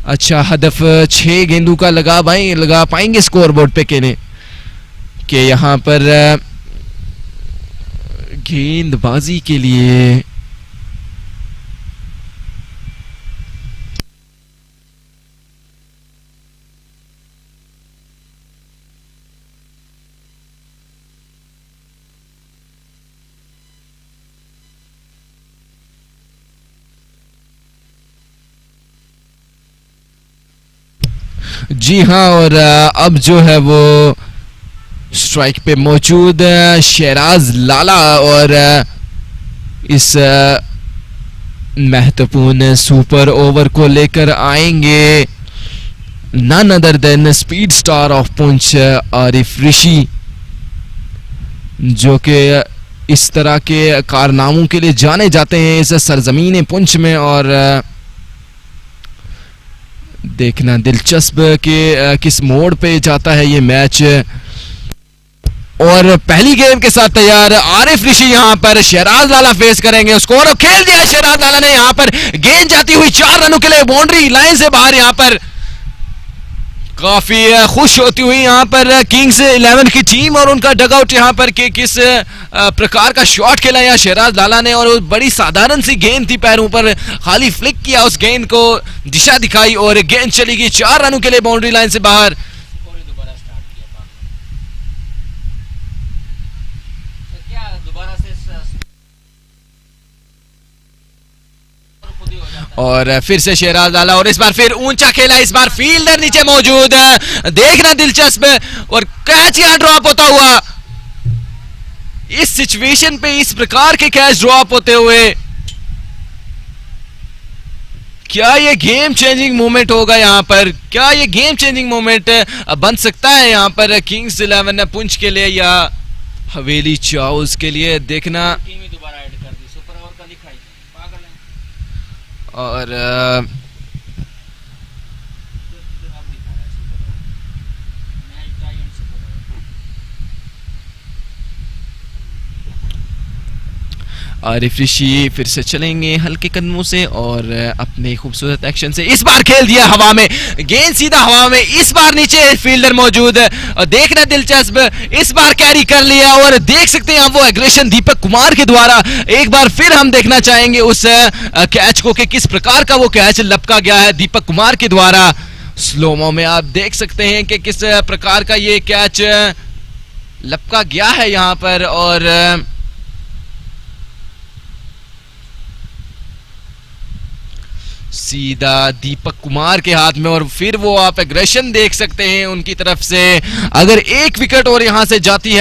S1: अच्छा हदफ 6 गेंदों का लगा पाएंगे स्कोर बोर्ड पे के यहाँ पर गेंदबाजी के लिए जी हाँ। और अब जो है वो स्ट्राइक पे मौजूद शहराज लाला और इस महत्वपूर्ण सुपर ओवर को लेकर आएंगे none other than Speed Star of Poonch Arif Rishi, जो कि इस तरह के कारनामों के लिए जाने जाते हैं इस सरजमीन पुंछ में। और देखना दिलचस्प कि किस मोड़ पे जाता है ये मैच। और पहली गेम के साथ तैयार आरिफ ऋषि यहाँ पर शहराज लाला फेस करेंगे। स्कोर खेल दिया शहराज लाला ने, यहाँ पर गेंद जाती हुई 4 रनों के लिए बाउंड्री लाइन से बाहर। यहाँ पर काफी खुश होती हुई यहाँ पर किंग्स 11 की टीम और उनका डगआउट यहाँ पर कि किस प्रकार का शॉट खेला यहाँ शहराज लाला ने। और बड़ी साधारण सी गेंद थी, पैरों पर खाली फ्लिक किया, उस गेंद को दिशा दिखाई और गेंद चली गई 4 रनों के लिए बाउंड्री लाइन से बाहर। और फिर से शहराज लाला और इस बार फिर ऊंचा खेला, इस बार फील्डर नीचे मौजूद है। देखना दिलचस्प और कैच यहां ड्रॉप होता हुआ, इस सिचुएशन पे इस प्रकार के कैच ड्रॉप होते हुए क्या ये गेम चेंजिंग मोमेंट होगा यहाँ पर? क्या ये गेम चेंजिंग मोमेंट बन सकता है यहाँ पर किंग्स 11 पुंछ के लिए या हवेली चाउस के लिए? देखना और आरिफ ऋषि फिर से चलेंगे हल्के कदमों से और अपने खूबसूरत एक्शन से इस बार खेल दिया हवा में, गेंद सीधा हवा में, इस बार नीचे फील्डर मौजूद है। और देखना दिलचस्प, इस बार कैरी कर लिया और देख सकते हैं आप वो एग्रेशन दीपक कुमार के द्वारा। एक बार फिर हम देखना चाहेंगे उस कैच को कि किस प्रकार का वो कैच लपका गया है दीपक कुमार के द्वारा। स्लोमो में आप देख सकते हैं कि किस प्रकार का ये कैच लपका गया है यहाँ पर और सीधा दीपक कुमार के हाथ में। और फिर वो आप एग्रेशन देख सकते हैं उनकी तरफ से। अगर एक विकेट और यहां से जाती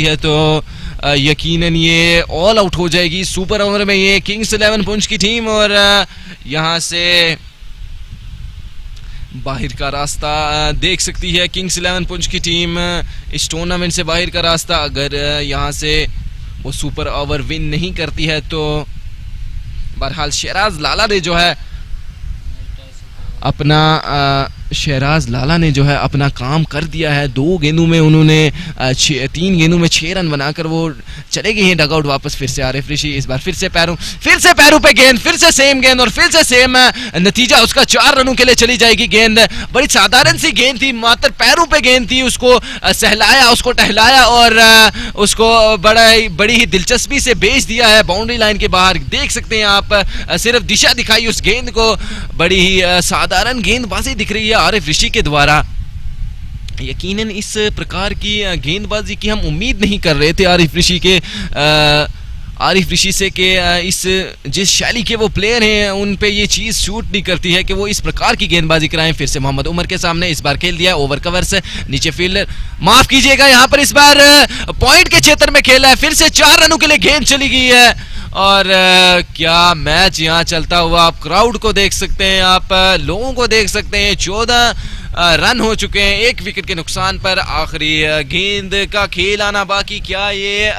S1: है तो यकीनन ये ऑल आउट हो जाएगी सुपर ओवर में ये किंग्स 11 पुंछ की टीम। और यहां से बाहर का रास्ता देख सकती है किंग्स 11 पुंछ की टीम, इस टूर्नामेंट से बाहर का रास्ता। अगर यहां से वो सुपर ओवर विन नहीं करती है तो बहरहाल शहराज लाला ने जो है अपना शहराज लाला ने जो है अपना काम कर दिया है। 2 गेंदों में उन्होंने 3 गेंदों में 6 रन बनाकर वो चले गए हैं डगआउट वापस। फिर से आरिफ ऋषि, इस बार फिर से पैरों पे गेंद, फिर से सेम गेंद और फिर से सेम नतीजा उसका। 4 रनों के लिए चली जाएगी गेंद। बड़ी साधारण सी गेंद थी, मात्र पैरों पे गेंद थी, उसको सहलाया, उसको टहलाया और उसको बड़ी ही दिलचस्पी से भेज दिया है बाउंड्री लाइन के बाहर। देख सकते हैं आप, सिर्फ दिशा दिखाई उस गेंद को। बड़ी ही साधारण गेंदबाजी दिख रही है आरिफ ऋषि के द्वारा। यकीनन इस प्रकार की गेंदबाजी की हम उम्मीद नहीं कर रहे थे आरिफ ऋषि से कि इस जिस शैली के वो प्लेयर हैं उन पे ये चीज़ शूट नहीं करती है कि वो इस प्रकार की गेंदबाजी कराएं। फिर से मोहम्मद उमर के सामने, इस बार खेल दिया ओवर कवर से नीचे फील्डर, माफ कीजिएगा यहाँ पर इस बार पॉइंट के क्षेत्र में खेला है। फिर से 4 रनों के लिए गेंद चली गई है और क्या मैच यहाँ चलता हुआ। आप क्राउड को देख सकते हैं, आप लोगों को देख सकते हैं। 14 रन हो चुके हैं 1 विकेट के नुकसान पर। आखिरी गेंद का खेल आना बाकी। क्या ये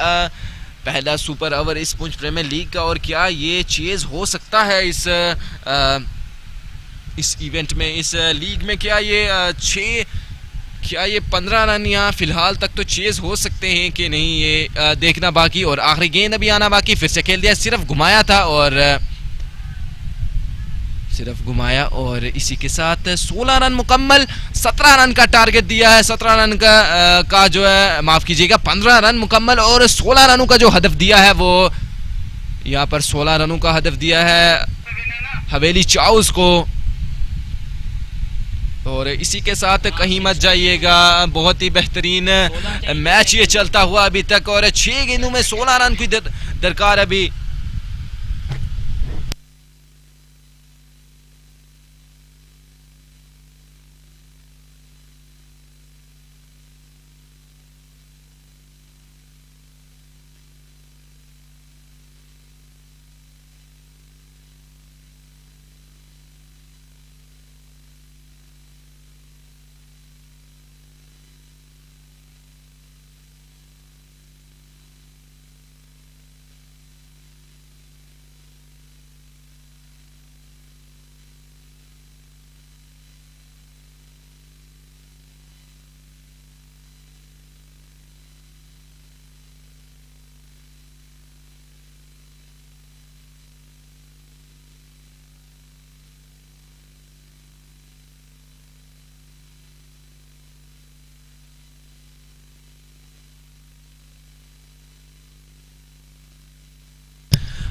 S1: पहला सुपर ओवर इस पुंछ प्रीमियर लीग का और क्या ये चेज हो सकता है इस इवेंट में, इस लीग में? क्या ये 15 रन यहाँ फिलहाल तक तो चेज हो सकते हैं कि नहीं, ये देखना बाकी। और आखिरी गेंद अभी आना बाकी। फिर से खेल दिया, सिर्फ घुमाया था और इसी के साथ 16 रन मुकम्मल। 17 रन का टारगेट दिया है, 17 रन का जो है, माफ कीजिएगा 15 रन मुकम्मल और 16 रनों का जो हदफ दिया है वो यहाँ पर 16 रनों का हदफ दिया है हवेली चाउस को। और इसी के साथ कहीं मत जाइएगा, बहुत ही बेहतरीन मैच ये चलता हुआ अभी तक और 6 गेंदों में 16 रन की दरकार अभी।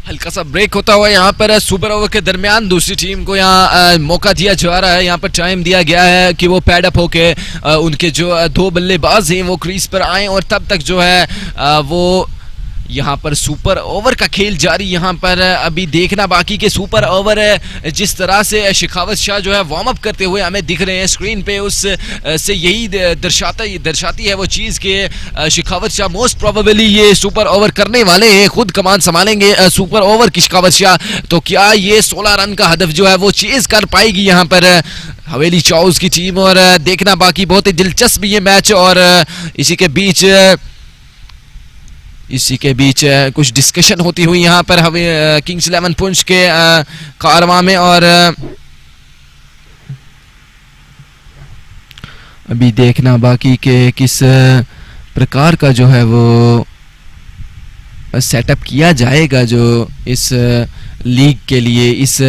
S1: हल्का सा ब्रेक होता हुआ यहाँ पर सुपर ओवर के दरमियान दूसरी टीम को यहाँ मौका दिया जा रहा है। यहाँ पर टाइम दिया गया है कि वो पैड अप होके उनके जो 2 बल्लेबाज हैं वो क्रीज पर आए और तब तक जो है वो यहाँ पर सुपर ओवर का खेल जारी। यहाँ पर अभी देखना बाकी के सुपर ओवर जिस तरह से शेखावत शाह जो है वार्म अप करते हुए हमें दिख रहे हैं स्क्रीन पे, उस से यही दर्शाती है वो चीज़ कि शेखावत शाह मोस्ट प्रोबेबली ये सुपर ओवर करने वाले हैं, खुद कमान संभालेंगे सुपर ओवर की शेखावत शाह। तो क्या ये 16 रन का हदफ जो है वो चेज कर पाएगी यहाँ पर हवेली चाउस की टीम? और देखना बाकी, बहुत ही दिलचस्प ये मैच। और इसी के बीच कुछ डिस्कशन होती हुई यहाँ पर हमें किंग्स 11 पुंछ के कारवां में। और अभी देखना बाकी के किस प्रकार का जो है वो सेटअप किया जाएगा जो इस लीग के लिए, इस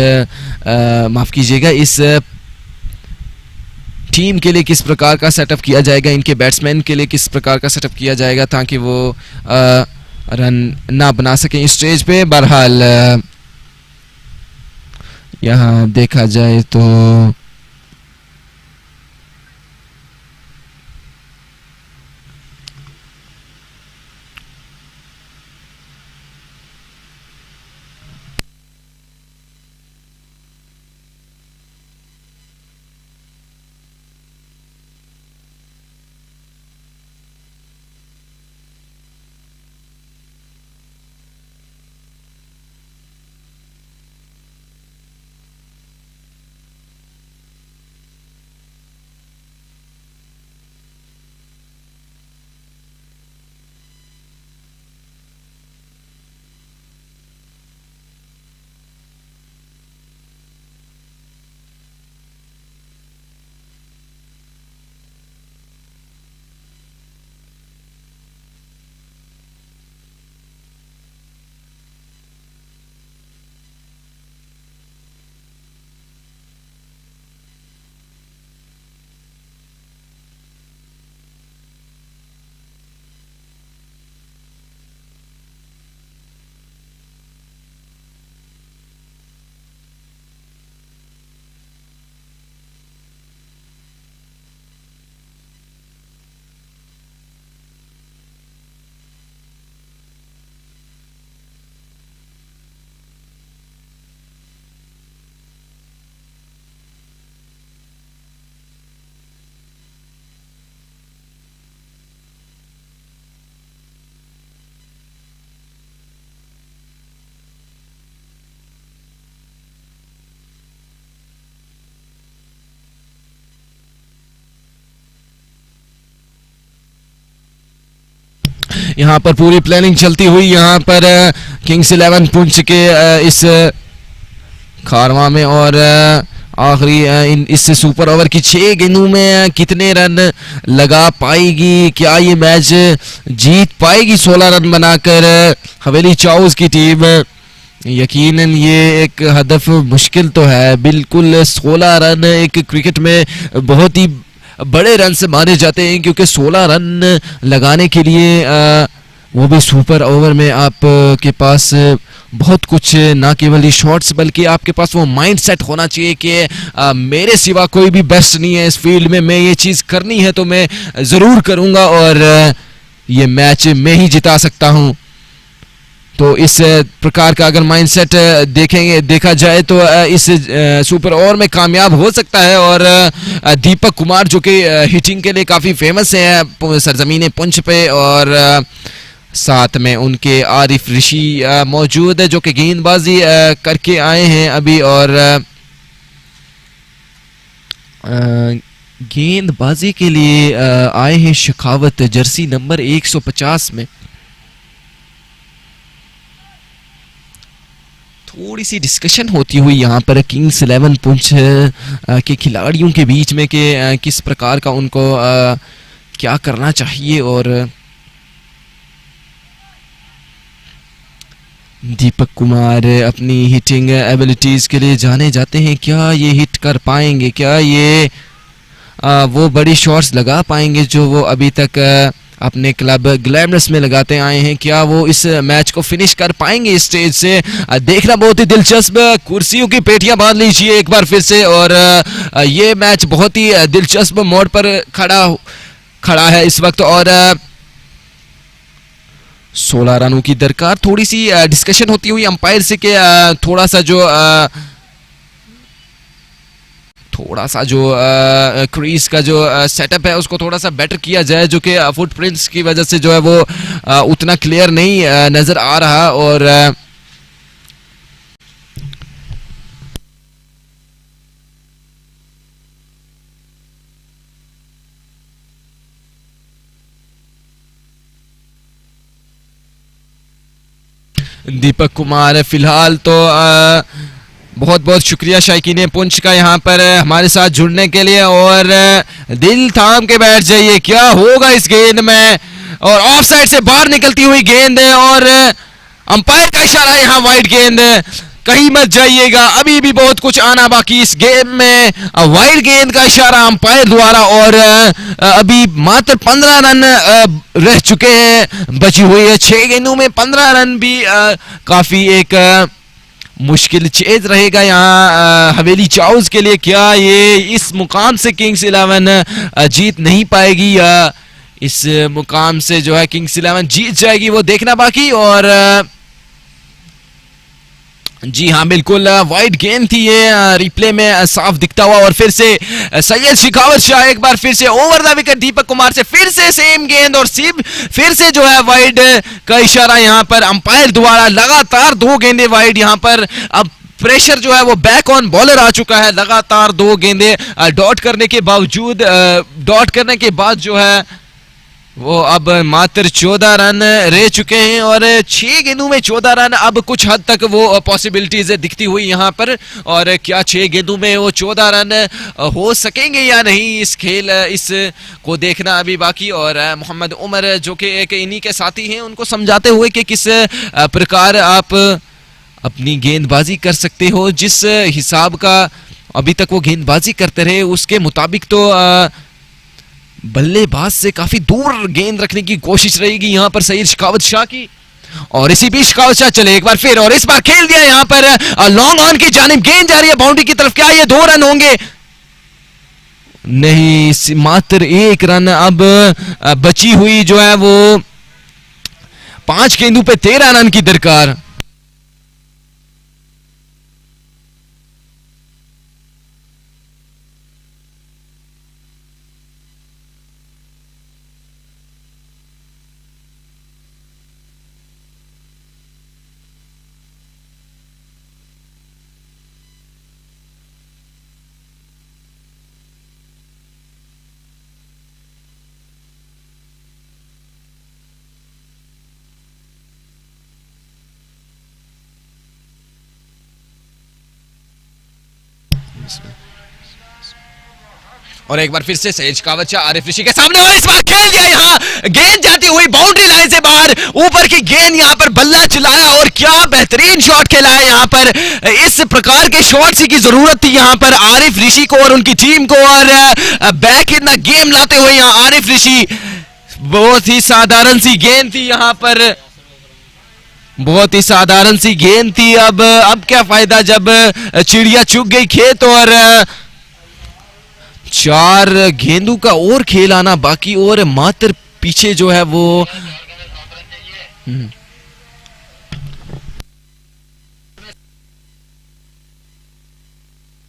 S1: माफ कीजिएगा इस टीम के लिए किस प्रकार का सेटअप किया जाएगा, इनके बैट्समैन के लिए किस प्रकार का सेटअप किया जाएगा ताकि वो रन ना बना सकें इस स्टेज पे। बहरहाल यहाँ देखा जाए तो यहाँ पर पूरी प्लानिंग चलती हुई यहाँ पर किंग्स 11 पुंछ के इस खारवा में, और आखिरी इस सुपर ओवर की 6 गेंदों में कितने रन लगा पाएगी, क्या ये मैच जीत पाएगी 16 रन बनाकर हवेली चाउस की टीम। यकीनन ये एक हदफ मुश्किल तो है बिल्कुल। 16 रन एक क्रिकेट में बहुत ही बड़े रन से माने जाते हैं, क्योंकि 16 रन लगाने के लिए वो भी सुपर ओवर में आप के पास बहुत कुछ, ना केवल ये शॉट्स बल्कि आपके पास वो माइंड सेट होना चाहिए कि मेरे सिवा कोई भी बेस्ट नहीं है इस फील्ड में, मैं ये चीज़ करनी है तो मैं ज़रूर करूँगा और ये मैच मैं ही जिता सकता हूँ। तो इस प्रकार का अगर माइंडसेट देखा जाए तो इस सुपर ओवर में कामयाब हो सकता है। और दीपक कुमार जो कि हिटिंग के लिए काफ़ी फेमस है सरजमीन पुंछ पे, और साथ में उनके आरिफ ऋषि मौजूद है जो कि गेंदबाजी करके आए हैं अभी, और गेंदबाजी के लिए आए हैं शेखावत जर्सी नंबर 150 में। थोड़ी सी डिस्कशन होती हुई यहाँ पर किंग्स 11 पुंछ के खिलाड़ियों के बीच में कि किस प्रकार का उनको क्या करना चाहिए, और दीपक कुमार अपनी हिटिंग एबिलिटीज़ के लिए जाने जाते हैं। क्या ये हिट कर पाएंगे, क्या ये वो बड़ी शॉट्स लगा पाएंगे जो वो अभी तक अपने क्लब ग्लैमरस में लगाते आए हैं, क्या वो इस मैच को फिनिश कर पाएंगे इस स्टेज से? देखना बहुत ही दिलचस्प। कुर्सियों की पेटियां बांध लीजिए एक बार फिर से, और ये मैच बहुत ही दिलचस्प मोड़ पर खड़ा है इस वक्त, और 16 रनों की दरकार। थोड़ी सी डिस्कशन होती हुई अंपायर से कि थोड़ा सा जो क्रीज का जो सेटअप है उसको थोड़ा सा बेटर किया जाए, जो कि फुटप्रिंट्स की वजह से जो है वो उतना क्लियर नहीं नजर आ रहा। और दीपक कुमार फिलहाल तो बहुत बहुत शुक्रिया शायकीन पुंछ का यहाँ पर हमारे साथ जुड़ने के लिए, और दिल थाम के बैठ जाइए क्या होगा इस गेंद में। और ऑफ साइड से बाहर निकलती हुई गेंद है, और अंपायर का इशारा है यहाँ वाइड गेंद, कहीं मत जाइएगा, अभी भी बहुत कुछ आना बाकी इस गेम में। वाइड गेंद का इशारा अंपायर द्वारा, और अभी मात्र 15 रन रह चुके हैं, बची हुई है 6 गेंदों में 15 रन भी काफी एक मुश्किल चेज रहेगा यहाँ हवेली चाउस के लिए। क्या ये इस मुकाम से किंग्स 11 जीत नहीं पाएगी, या इस मुकाम से जो है किंग्स 11 जीत जाएगी, वो देखना बाकी। और जी हाँ बिल्कुल वाइड गेंद थी ये, रिप्ले में साफ दिखता हुआ, और फिर से सैयद शेखावत शाह एक बार फिर से over the wicket Deepak Kumar से फिर से सेम गेंद, और फिर से जो है वाइड का इशारा यहाँ पर अंपायर द्वारा। लगातार 2 गेंदे वाइड यहाँ पर, अब प्रेशर जो है वो बैक ऑन बॉलर आ चुका है। लगातार 2 गेंदे डॉट करने के बाद जो है वो अब मात्र 14 रन रह चुके हैं, और 6 गेंदों में 14 रन अब कुछ हद तक वो पॉसिबिलिटीज दिखती हुई यहाँ पर। और क्या 6 गेंदों में वो 14 रन हो सकेंगे या नहीं, इस को देखना अभी बाकी। और मोहम्मद उमर जो कि एक इन्हीं के साथी हैं, उनको समझाते हुए कि किस प्रकार आप अपनी गेंदबाजी कर सकते हो, जिस हिसाब का अभी तक वो गेंदबाजी करते रहे उसके मुताबिक तो बल्लेबाज से काफी दूर गेंद रखने की कोशिश रहेगी यहाँ पर सैयद शेखावत शाह की। और इसी बीच शेखावत शाह चले एक बार फिर, और इस बार खेल दिया यहाँ पर लॉन्ग ऑन की जानिब, गेंद जा रही है बाउंड्री की तरफ, क्या ये 2 रन होंगे? नहीं, मात्र 1 रन अब बची हुई जो है वो 5 गेंदों पे 13 रन की दरकार। और एक बार फिर से सहेज शेखावत शाह आरिफ ऋषि के सामने और इस बार खेल दिया, यहाँ गेंद जाती हुई बाउंड्री लाइन से बाहर, ऊपर की गेंद यहाँ पर बल्ला चलाया और क्या बेहतरीन शॉट खेला है यहाँ पर। इस प्रकार के शॉट्स की जरूरत थी यहाँ पर आरिफ ऋषि को और उनकी टीम को, और बैक इन द गेम लाते हुए यहाँ आरिफ ऋषि। बहुत ही साधारण सी गेंद थी यहाँ पर, बहुत ही साधारण सी गेंद थी। अब क्या फायदा जब चिड़िया चुग गई खेत और 4 गेंदों का और खेल आना बाकी, और मात्र पीछे जो है वो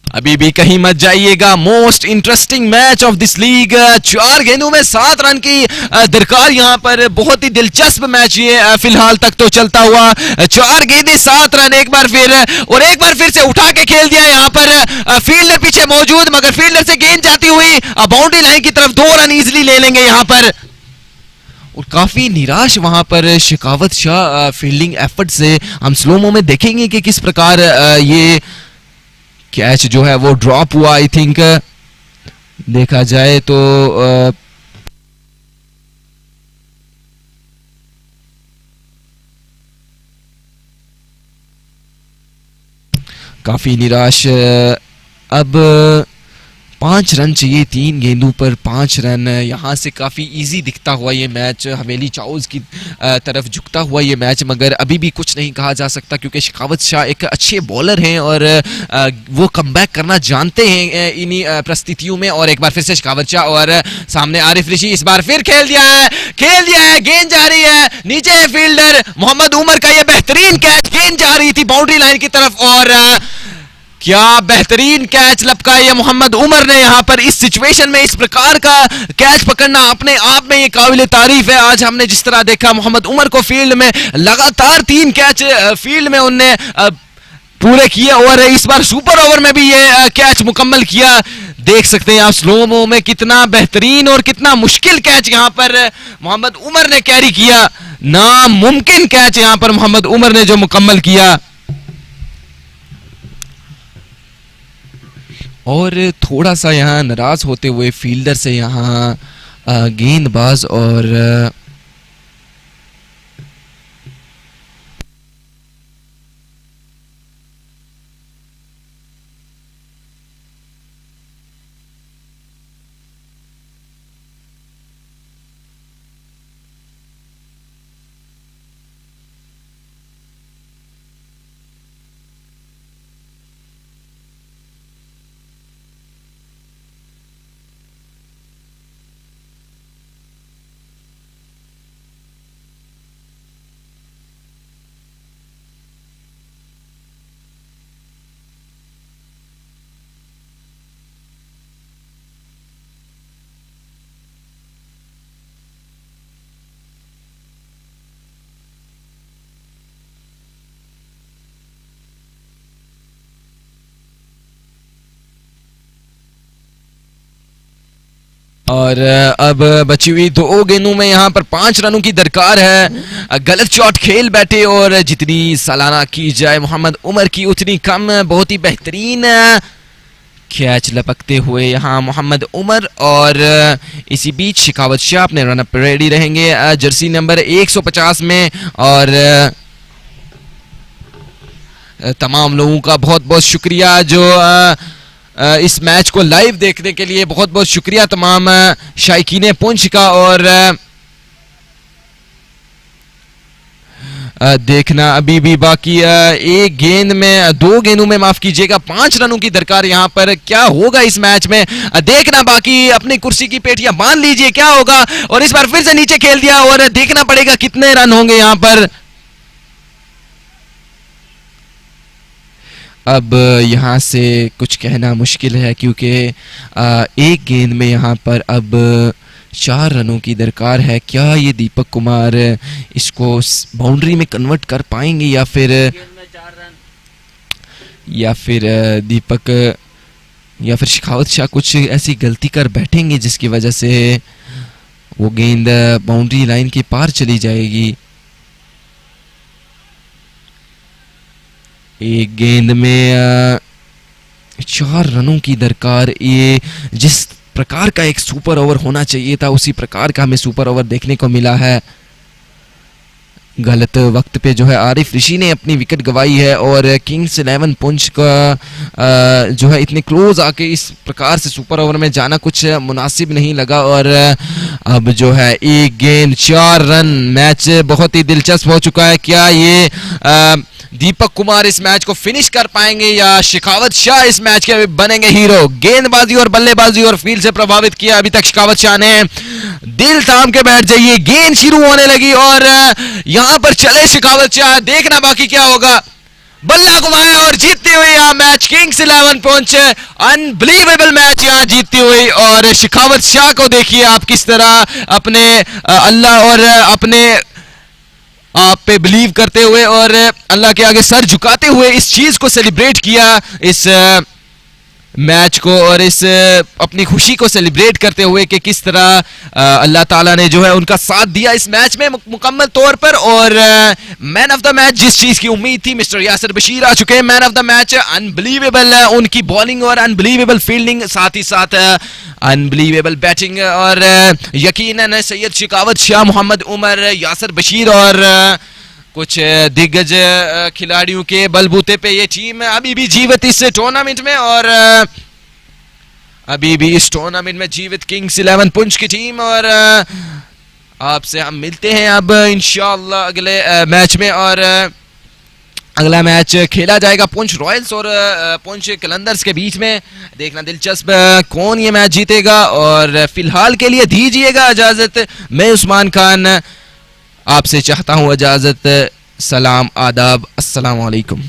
S1: अभी भी कहीं मत जाइएगा। Most interesting match of this league. 4 गेंदों में 7 रन की दरकार यहाँ पर। बहुत ही दिलचस्प मैच ये फिलहाल तक तो चलता हुआ। 4 गेंदें 7 रन, एक बार फिर से उठा के खेल दिया यहाँ पर। फील्डर पीछे मौजूद, मगर फील्डर से गेंद जाती हुई बाउंड्री लाइन की तरफ 2 रन इजीली ले लेंगे यहाँ पर। और काफी निराश वहां पर शेखावत शाह फील्डिंग एफर्ट से। हम स्लोमो में देखेंगे कि किस प्रकार ये कैच जो है वो ड्रॉप हुआ। आई थिंक देखा जाए तो काफी निराश। अब 5 रन चाहिए 3 गेंदों पर 5 रन। यहाँ से काफ़ी इजी दिखता हुआ ये मैच, हवेली चाउज की तरफ झुकता हुआ ये मैच, मगर अभी भी कुछ नहीं कहा जा सकता क्योंकि शेखावत शाह एक अच्छे बॉलर हैं और वो कमबैक करना जानते हैं इन्हीं परिस्थितियों में। और एक बार फिर से शेखावत शाह और सामने आरिफ ऋषि। इस बार फिर खेल दिया है, गेंद जा रही है नीचे है फील्डर मोहम्मद उमर का ये बेहतरीन कैच, गेंद जा रही थी बाउंड्री लाइन की तरफ और क्या बेहतरीन कैच लपकाया ये मोहम्मद उमर ने यहाँ पर। इस सिचुएशन में इस प्रकार का कैच पकड़ना अपने आप में ये काबिल तारीफ है। आज हमने जिस तरह देखा मोहम्मद उमर को फील्ड में लगातार 3 कैच फील्ड में उनने पूरे किए और इस बार सुपर ओवर में भी ये कैच मुकम्मल किया। देख सकते हैं आप स्लोमो में कितना बेहतरीन और कितना मुश्किल कैच यहाँ पर मोहम्मद उमर ने कैरी किया। नामुमकिन कैच यहाँ पर मोहम्मद उमर ने जो मुकम्मल किया। और थोड़ा सा यहाँ नाराज होते हुए फील्डर से यहाँ गेंदबाज और अब बची हुई 2 गेंदों में यहाँ पर 5 रनों की दरकार है। गलत शॉट खेल बैठे और जितनी सलाना की जाए मोहम्मद उमर की उतनी कम। बहुत ही बेहतरीन कैच लपकते हुए यहाँ मोहम्मद उमर और इसी बीच शेखावत शाह अपने रन अप रेडी रहेंगे जर्सी नंबर 150 में। और तमाम लोगों का बहुत बहुत शुक्रिया जो इस मैच को लाइव देखने के लिए। बहुत बहुत शुक्रिया तमाम शायकीने पुंछ का। और देखना अभी भी बाकी 2 गेंदों में माफ कीजिएगा 5 रनों की दरकार। यहाँ पर क्या होगा इस मैच में देखना बाकी। अपनी कुर्सी की पेटियां बांध लीजिए क्या होगा। और इस बार फिर से नीचे खेल दिया और देखना पड़ेगा कितने रन होंगे यहाँ पर। अब यहाँ से कुछ कहना मुश्किल है क्योंकि 1 गेंद में यहाँ पर अब 4 रनों की दरकार है। क्या ये दीपक कुमार इसको बाउंड्री में कन्वर्ट कर पाएंगे या फिर दीपक या फिर शेखावत शाह कुछ ऐसी गलती कर बैठेंगे जिसकी वजह से वो गेंद बाउंड्री लाइन के पार चली जाएगी। 1 गेंद में 4 रनों की दरकार। ये जिस प्रकार का एक सुपर ओवर होना चाहिए था उसी प्रकार का हमें सुपर ओवर देखने को मिला है। गलत वक्त पे जो है आरिफ ऋषि ने अपनी विकेट गंवाई है और किंग्स 11 पुंछ का जो है इतने क्लोज आके इस प्रकार से सुपर ओवर में जाना कुछ मुनासिब नहीं लगा। और अब जो है एक गेंद 4 रन, मैच बहुत ही दिलचस्प हो चुका है। क्या ये दीपक कुमार इस मैच को फिनिश कर पाएंगे या शेखावत शाह इस मैच के बनेंगे हीरो? गेंदबाजी और बल्लेबाजी और फील्ड से प्रभावित किया अभी तक शेखावत शाह ने। दिल थाम के बैठ जाइए, गेंद शुरू होने लगी और यहां पर चले शेखावत शाह, देखना बाकी क्या होगा। बल्ला घुमाया और जीतती हुई यहां match Kings 11 Poonch. Unbelievable match यहां जीतती हुई। और शेखावत शाह को देखिए आप किस तरह अपने अल्लाह और अपने आप पे बिलीव करते हुए और अल्लाह के आगे सर झुकाते हुए इस चीज को सेलिब्रेट किया, इस मैच को, और इस अपनी खुशी को सेलिब्रेट करते हुए कि किस तरह अल्लाह ताला ने जो है उनका साथ दिया इस मैच में मुकम्मल तौर पर। और मैन ऑफ द मैच जिस चीज की उम्मीद थी मिस्टर यासिर बशीर आ चुके हैं man of the match. Unbelievable उनकी बॉलिंग और अनबिलीवेबल फील्डिंग, साथ ही साथ अनबिलीवेबल बैटिंग और यकीनन सैयद शेखावत शाह, मोहम्मद उमर, यासिर बशीर और कुछ दिग्गज खिलाड़ियों के बलबूते पे ये टीम अभी भी जीवित इस टूर्नामेंट में। और अभी भी इस टूर्नामेंट में जीवित किंग्स 11 पुंछ की टीम। और आपसे हम मिलते हैं अब इंशाअल्लाह अगले मैच में। और अगला मैच खेला जाएगा पुंछ रॉयल्स और पुंछ कलंदर्स के बीच में। देखना दिलचस्प कौन ये मैच जीतेगा। और फिलहाल के लिए दीजिएगा इजाजत, मैं उस्मान खान आपसे चाहता हूं इजाजत। सलाम, आदाब, अस्सलाम वालेकुम।